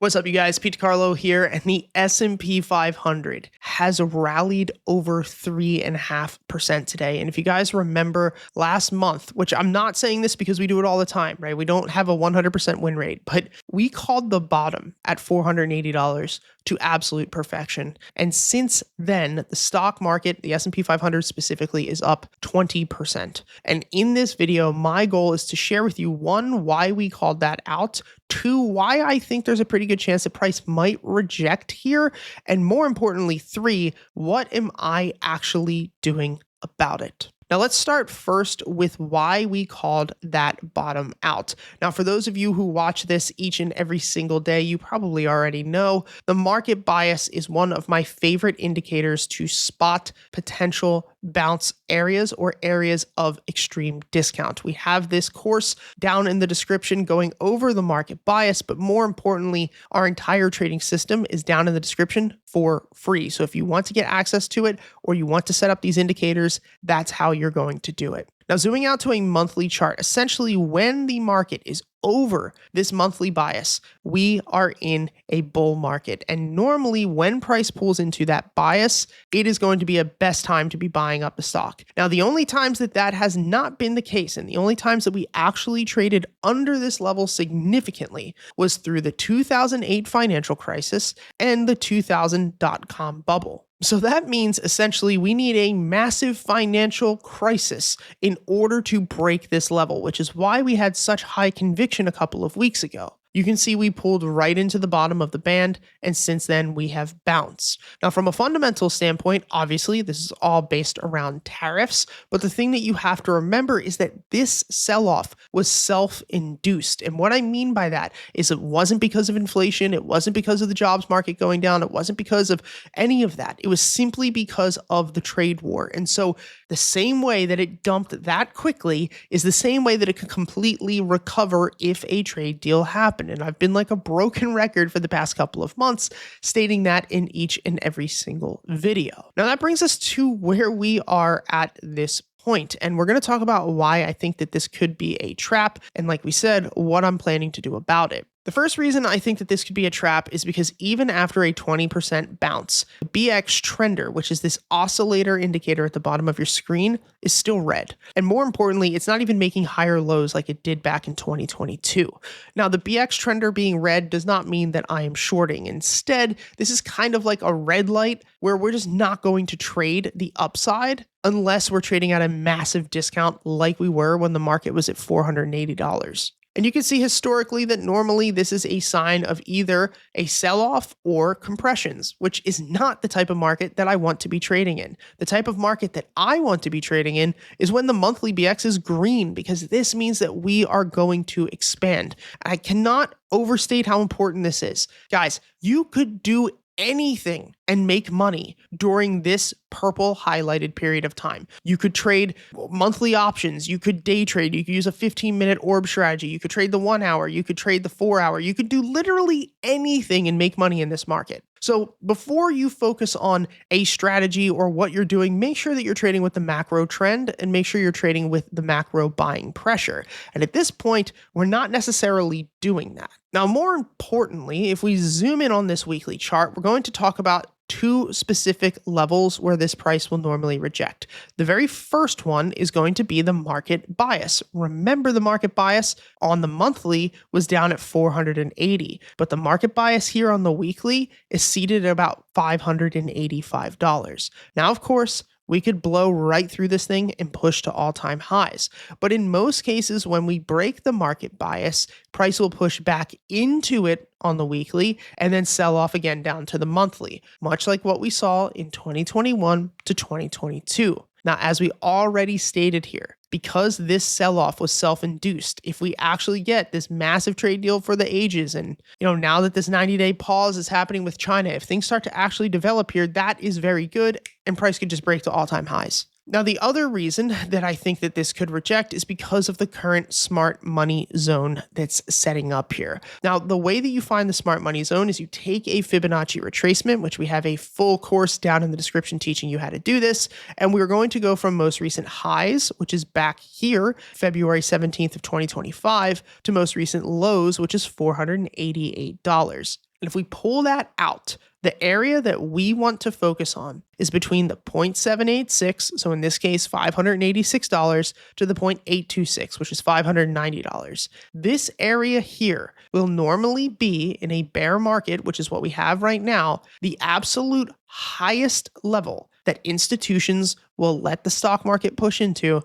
What's up, you guys? Pete Carlo here, and the S&P 500 has rallied over 3.5% today. And if you guys remember last month, which I'm not saying this because we do it all the time, right? We don't have a 100% win rate, but we called the bottom at $480 to absolute perfection. And since then, the stock market, the S&P 500 specifically, is up 20%. And in this video, my goal is to share with you, one, why we called that out, two, why I think there's a pretty good chance the price might reject here, and more importantly, three, what am I actually doing about it? Now, let's start first with why we called that bottom out. Now, for those of you who watch this each and every single day, you probably already know the market bias is one of my favorite indicators to spot potential bounce areas or areas of extreme discount. We have this course down in the description going over the market bias, but more importantly, our entire trading system is down in the description for free. So if you want to get access to it or you want to set up these indicators, that's how you're going to do it. Now, zooming out to a monthly chart, essentially when the market is over this monthly bias, we are in a bull market. And normally when price pulls into that bias, it is going to be a best time to be buying up the stock. Now, the only times that has not been the case, and the only times that we actually traded under this level significantly, was through the 2008 financial crisis and the 2000 dot-com bubble. So that means essentially we need a massive financial crisis in order to break this level, which is why we had such high conviction a couple of weeks ago. You can see we pulled right into the bottom of the band, and since then we have bounced. Now, from a fundamental standpoint, obviously this is all based around tariffs, but the thing that you have to remember is that this sell-off was self-induced. And what I mean by that is it wasn't because of inflation, it wasn't because of the jobs market going down, it wasn't because of any of that. It was simply because of the trade war. And so the same way that it dumped that quickly is the same way that it could completely recover if a trade deal happened. And I've been like a broken record for the past couple of months, stating that in each and every single video. Now, that brings us to where we are at this point, and we're going to talk about why I think that this could be a trap, and like we said, what I'm planning to do about it. The first reason I think that this could be a trap is because even after a 20% bounce, the BX trender, which is this oscillator indicator at the bottom of your screen, is still red. And more importantly, it's not even making higher lows like it did back in 2022. Now, the BX trender being red does not mean that I am shorting. Instead, this is kind of like a red light where we're just not going to trade the upside unless we're trading at a massive discount like we were when the market was at $480. And you can see historically that normally this is a sign of either a sell-off or compressions, which is not the type of market that I want to be trading in. The type of market that I want to be trading in is when the monthly BX is green, because this means that we are going to expand. I cannot overstate how important this is. Guys, you could do anything and make money during this purple highlighted period of time. You could trade monthly options, you could day trade, you could use a 15-minute orb strategy, you could trade the 1 hour, you could trade the 4 hour, you could do literally anything and make money in this market. So before you focus on a strategy or what you're doing, make sure that you're trading with the macro trend and make sure you're trading with the macro buying pressure. And at this point, we're not necessarily doing that. Now, more importantly, if we zoom in on this weekly chart, we're going to talk about two specific levels where this price will normally reject. The very first one is going to be the market bias. Remember, the market bias on the monthly was down at 480, but the market bias here on the weekly is seated at about $585. Now, of course, we could blow right through this thing and push to all-time highs. But in most cases, when we break the market bias, price will push back into it on the weekly and then sell off again down to the monthly, much like what we saw in 2021 to 2022. Now, as we already stated here, because this sell-off was self-induced, if we actually get this massive trade deal for the ages, and now that this 90-day pause is happening with China, if things start to actually develop here, that is very good, and price could just break to all-time highs. Now, the other reason that I think that this could reject is because of the current smart money zone that's setting up here. Now, the way that you find the smart money zone is you take a Fibonacci retracement, which we have a full course down in the description teaching you how to do this. And we're going to go from most recent highs, which is back here, February 17th of 2025, to most recent lows, which is $488. And if we pull that out, the area that we want to focus on is between the 0.786, so in this case, $586, to the 0.826, which is $590. This area here will normally be in a bear market, which is what we have right now, the absolute highest level that institutions will let the stock market push into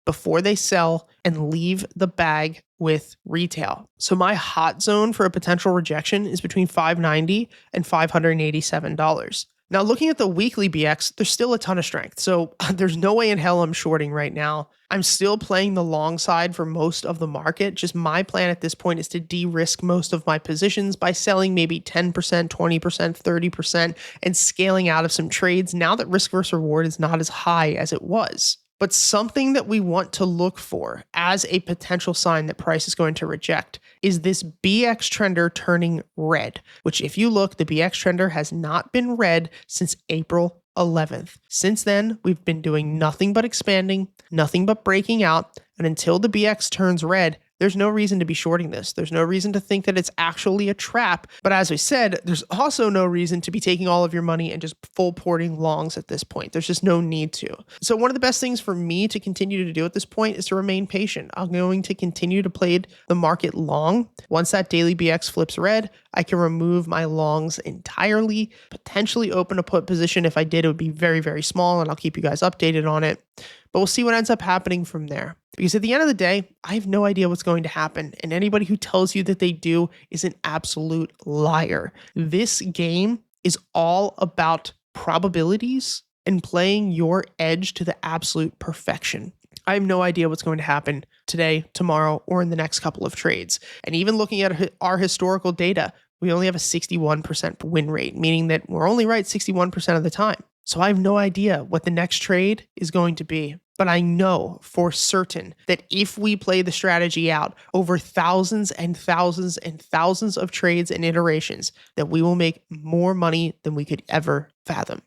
before they sell and leave the bag with retail. So my hot zone for a potential rejection is between $590 and $587. Now, looking at the weekly BX, there's still a ton of strength. So there's no way in hell I'm shorting right now. I'm still playing the long side for most of the market. Just my plan at this point is to de-risk most of my positions by selling maybe 10%, 20%, 30%, and scaling out of some trades now that risk versus reward is not as high as it was. But something that we want to look for as a potential sign that price is going to reject is this BX trender turning red, which if you look, the BX trender has not been red since April 11th. Since then, we've been doing nothing but expanding, nothing but breaking out. And until the BX turns red, there's no reason to be shorting this. There's no reason to think that it's actually a trap. But as we said, there's also no reason to be taking all of your money and just full porting longs at this point. There's just no need to. So one of the best things for me to continue to do at this point is to remain patient. I'm going to continue to play the market long. Once that daily BX flips red, I can remove my longs entirely, potentially open a put position. If I did, it would be very, very small, and I'll keep you guys updated on it. But we'll see what ends up happening from there. Because at the end of the day, I have no idea what's going to happen. And anybody who tells you that they do is an absolute liar. This game is all about probabilities and playing your edge to the absolute perfection. I have no idea what's going to happen today, tomorrow, or in the next couple of trades. And even looking at our historical data, we only have a 61% win rate, meaning that we're only right 61% of the time. So I have no idea what the next trade is going to be. But I know for certain that if we play the strategy out over thousands and thousands and thousands of trades and iterations, that we will make more money than we could ever fathom.